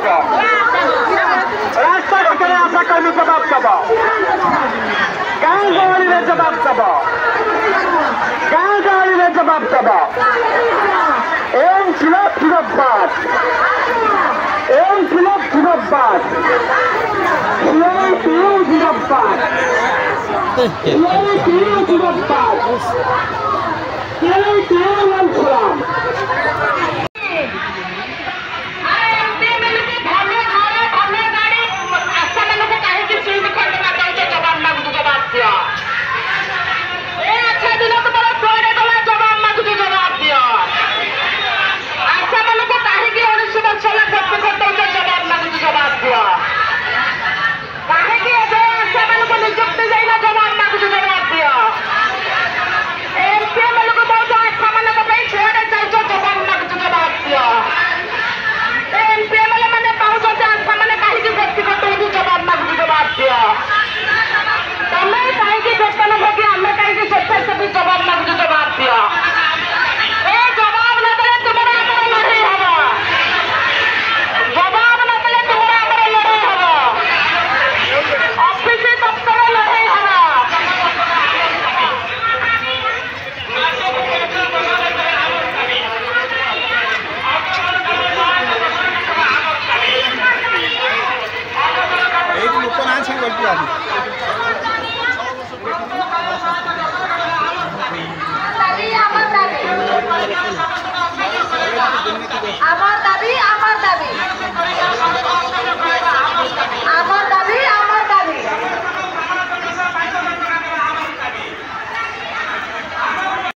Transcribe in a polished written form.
দেব, রাস্তার ভিতরে আসা কর্মী জবাব দেব, গাঁ গহলিরে জবাব দেব, গাঁ গহলিরে জবাব দেব। এই ছিল ফিরোজবাদ, এই ছিল ফিরোজবাদ, এই ছিল ফিরোজবাদ, এই ছিল ফিরোজবাদ, এই ছিল